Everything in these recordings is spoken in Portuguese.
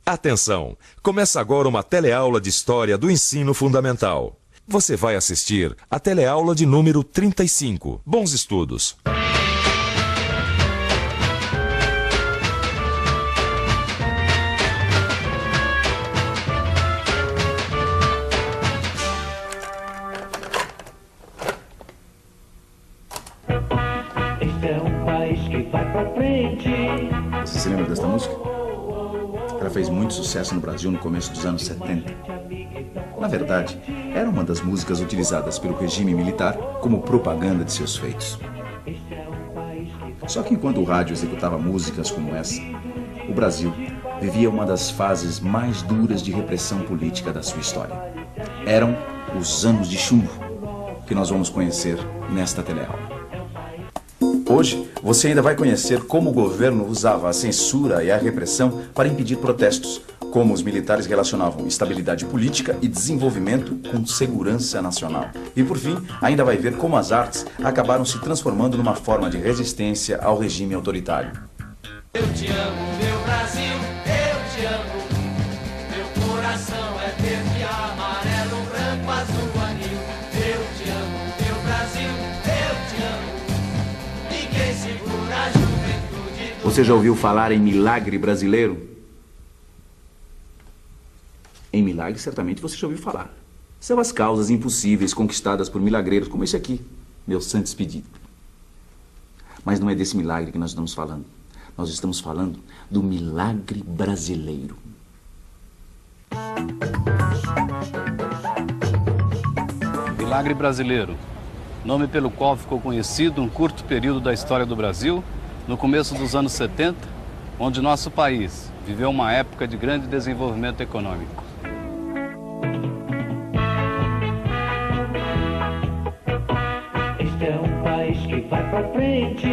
Atenção! Começa agora uma teleaula de História do Ensino Fundamental. Você vai assistir a teleaula de número 35. Bons estudos! Este é um país que vai pra frente. Você se lembra desta música? Ela fez muito sucesso no Brasil no começo dos anos 70. Na verdade, era uma das músicas utilizadas pelo regime militar como propaganda de seus feitos. Só que enquanto o rádio executava músicas como essa, o Brasil vivia uma das fases mais duras de repressão política da sua história. Eram os anos de chumbo, que nós vamos conhecer nesta teleaula. Hoje, você ainda vai conhecer como o governo usava a censura e a repressão para impedir protestos, como os militares relacionavam estabilidade política e desenvolvimento com segurança nacional. E por fim, ainda vai ver como as artes acabaram se transformando numa forma de resistência ao regime autoritário. Eu te amo, meu Brasil, eu te amo. Meu coração é verde, amarelo, branco, azul, anil. Eu te amo, meu Brasil, eu te amo. Ninguém segura a juventude do... Você já ouviu falar em milagre brasileiro? Em milagre, certamente você já ouviu falar. São as causas impossíveis conquistadas por milagreiros como esse aqui, meu Santo Expedito. Mas não é desse milagre que nós estamos falando. Nós estamos falando do milagre brasileiro. Milagre brasileiro, nome pelo qual ficou conhecido um curto período da história do Brasil, no começo dos anos 70, onde nosso país viveu uma época de grande desenvolvimento econômico. Este é um país que vai pra frente.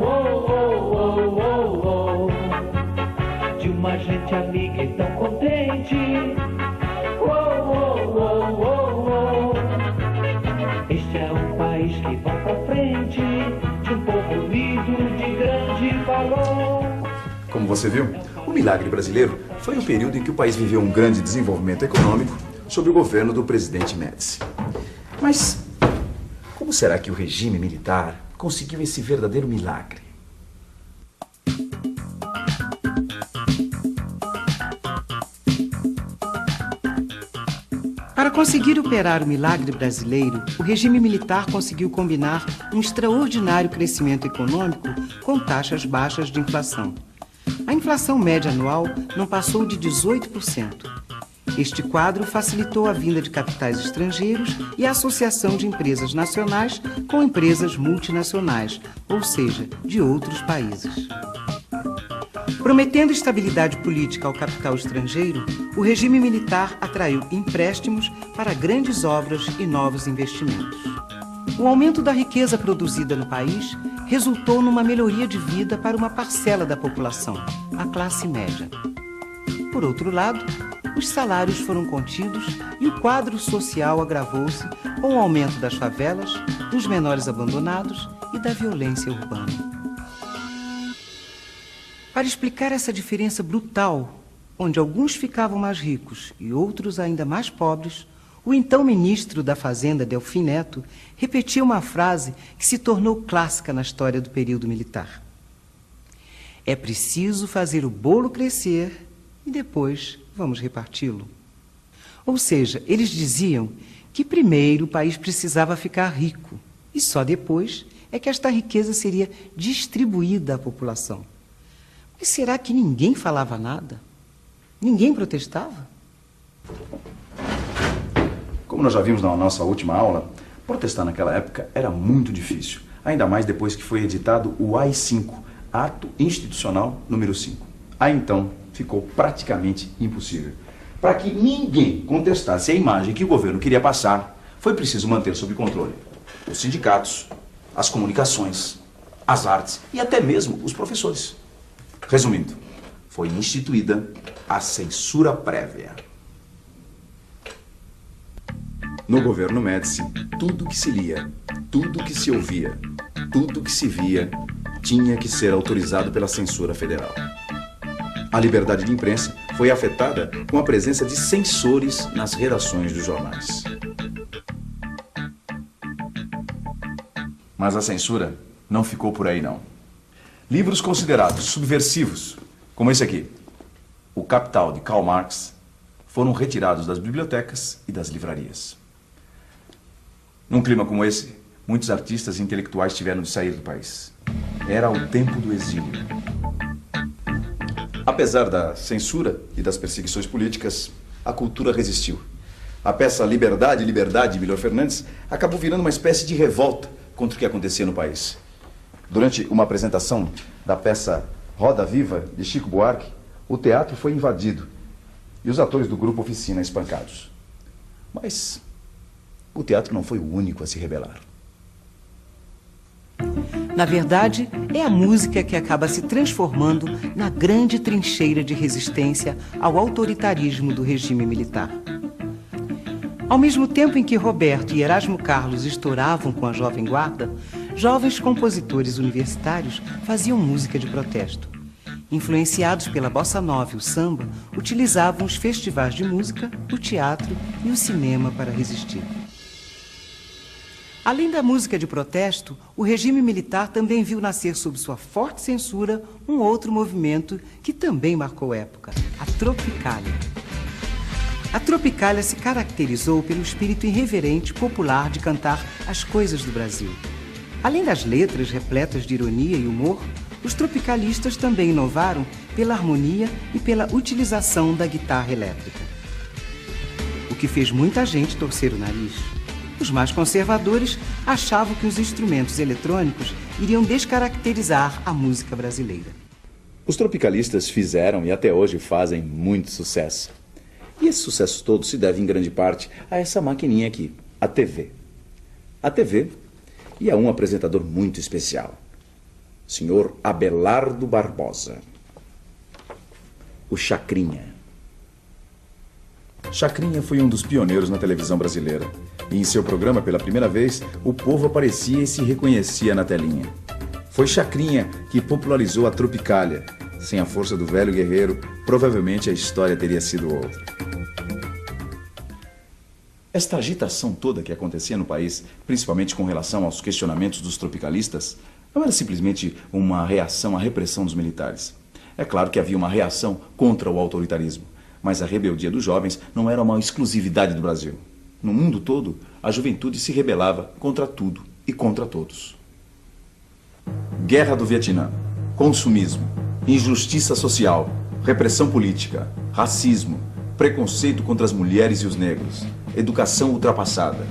Oh, oh, oh, oh, oh. De uma gente amiga e tão contente. Oh, oh, oh, oh, oh. Este é um país que vai pra frente. De um povo unido de grande valor. Como você viu, o milagre brasileiro foi o período em que o país viveu um grande desenvolvimento econômico sob o governo do presidente Médici. Mas como será que o regime militar conseguiu esse verdadeiro milagre? Para conseguir operar o milagre brasileiro, o regime militar conseguiu combinar um extraordinário crescimento econômico com taxas baixas de inflação. A inflação média anual não passou de 18%. Este quadro facilitou a vinda de capitais estrangeiros e a associação de empresas nacionais com empresas multinacionais, ou seja, de outros países. Prometendo estabilidade política ao capital estrangeiro, o regime militar atraiu empréstimos para grandes obras e novos investimentos. O aumento da riqueza produzida no país resultou numa melhoria de vida para uma parcela da população, a classe média. Por outro lado, os salários foram contidos e o quadro social agravou-se com o aumento das favelas, dos menores abandonados e da violência urbana. Para explicar essa diferença brutal, onde alguns ficavam mais ricos e outros ainda mais pobres, o então ministro da Fazenda, Delfim Neto, repetia uma frase que se tornou clássica na história do período militar. É preciso fazer o bolo crescer e depois vamos reparti-lo. Ou seja, eles diziam que primeiro o país precisava ficar rico e só depois é que esta riqueza seria distribuída à população. Mas será que ninguém falava nada? Ninguém protestava? Como nós já vimos na nossa última aula, protestar naquela época era muito difícil, ainda mais depois que foi editado o AI-5, Ato Institucional número 5. Aí então ficou praticamente impossível. Para que ninguém contestasse a imagem que o governo queria passar, foi preciso manter sob controle os sindicatos, as comunicações, as artes e até mesmo os professores. Resumindo, foi instituída a censura prévia. No governo Médici, tudo que se lia, tudo que se ouvia, tudo que se via, tinha que ser autorizado pela censura federal. A liberdade de imprensa foi afetada com a presença de censores nas redações dos jornais. Mas a censura não ficou por aí, não. Livros considerados subversivos, como esse aqui, O Capital, de Karl Marx, foram retirados das bibliotecas e das livrarias. Num clima como esse, muitos artistas e intelectuais tiveram de sair do país. Era o tempo do exílio. Apesar da censura e das perseguições políticas, a cultura resistiu. A peça Liberdade, Liberdade, de Milor Fernandes, acabou virando uma espécie de revolta contra o que acontecia no país. Durante uma apresentação da peça Roda Viva, de Chico Buarque, o teatro foi invadido e os atores do grupo Oficina espancados. Mas o teatro não foi o único a se rebelar. Na verdade, é a música que acaba se transformando na grande trincheira de resistência ao autoritarismo do regime militar. Ao mesmo tempo em que Roberto e Erasmo Carlos estouravam com a Jovem Guarda, jovens compositores universitários faziam música de protesto. Influenciados pela bossa nova e o samba, utilizavam os festivais de música, o teatro e o cinema para resistir. Além da música de protesto, o regime militar também viu nascer sob sua forte censura um outro movimento que também marcou época, a Tropicália. A Tropicália se caracterizou pelo espírito irreverente popular de cantar as coisas do Brasil. Além das letras repletas de ironia e humor, os tropicalistas também inovaram pela harmonia e pela utilização da guitarra elétrica. O que fez muita gente torcer o nariz. Os mais conservadores achavam que os instrumentos eletrônicos iriam descaracterizar a música brasileira. Os tropicalistas fizeram e até hoje fazem muito sucesso. E esse sucesso todo se deve em grande parte a essa maquininha aqui, a TV. A TV e a um apresentador muito especial, o senhor Abelardo Barbosa, o Chacrinha. Chacrinha foi um dos pioneiros na televisão brasileira. E em seu programa, pela primeira vez, o povo aparecia e se reconhecia na telinha. Foi Chacrinha que popularizou a Tropicália. Sem a força do velho guerreiro, provavelmente a história teria sido outra. Esta agitação toda que acontecia no país, principalmente com relação aos questionamentos dos tropicalistas, não era simplesmente uma reação à repressão dos militares. É claro que havia uma reação contra o autoritarismo, mas a rebeldia dos jovens não era uma exclusividade do Brasil. No mundo todo, a juventude se rebelava contra tudo e contra todos. Guerra do Vietnã, consumismo, injustiça social, repressão política, racismo, preconceito contra as mulheres e os negros, educação ultrapassada.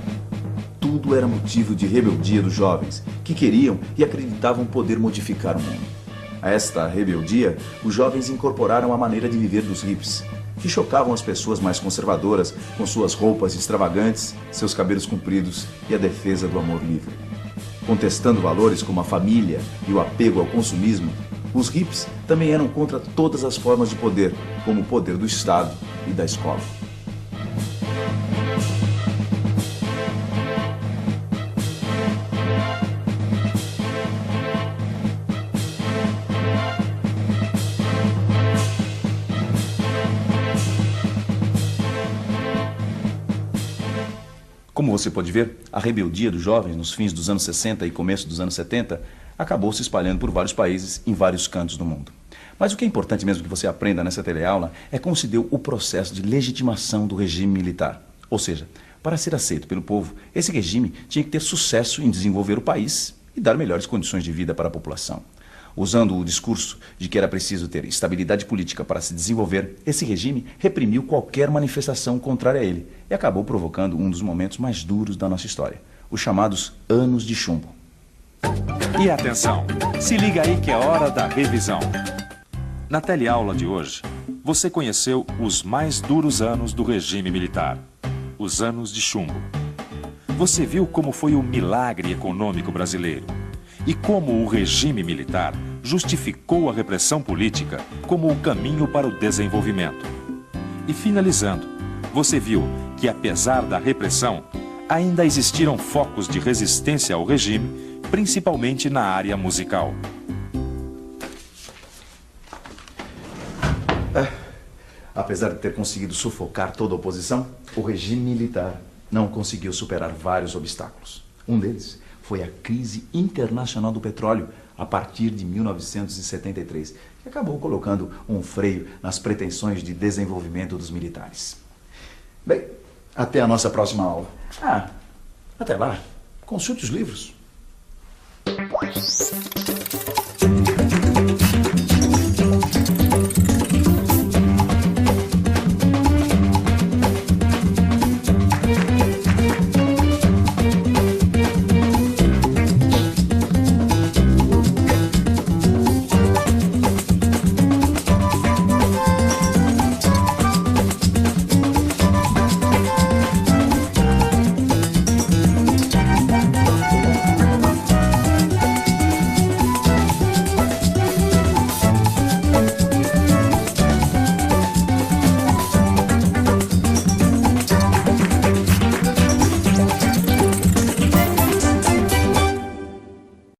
Tudo era motivo de rebeldia dos jovens, que queriam e acreditavam poder modificar o mundo. A esta rebeldia, os jovens incorporaram a maneira de viver dos hippies, que chocavam as pessoas mais conservadoras com suas roupas extravagantes, seus cabelos compridos e a defesa do amor livre. Contestando valores como a família e o apego ao consumismo, os hippies também eram contra todas as formas de poder, como o poder do Estado e da escola. Como você pode ver, a rebeldia dos jovens nos fins dos anos 60 e começo dos anos 70 acabou se espalhando por vários países em vários cantos do mundo. Mas o que é importante mesmo que você aprenda nessa teleaula é como se deu o processo de legitimação do regime militar. Ou seja, para ser aceito pelo povo, esse regime tinha que ter sucesso em desenvolver o país e dar melhores condições de vida para a população. Usando o discurso de que era preciso ter estabilidade política para se desenvolver, esse regime reprimiu qualquer manifestação contrária a ele e acabou provocando um dos momentos mais duros da nossa história, os chamados Anos de Chumbo. E atenção, se liga aí que é hora da revisão. Na teleaula de hoje, você conheceu os mais duros anos do regime militar, os anos de chumbo. Você viu como foi o milagre econômico brasileiro e como o regime militar justificou a repressão política como o caminho para o desenvolvimento. E finalizando, você viu que apesar da repressão, ainda existiram focos de resistência ao regime, principalmente na área musical. Apesar de ter conseguido sufocar toda a oposição, o regime militar não conseguiu superar vários obstáculos. Um deles foi a crise internacional do petróleo a partir de 1973, que acabou colocando um freio nas pretensões de desenvolvimento dos militares. Bem, até a nossa próxima aula. Até lá, consulte os livros.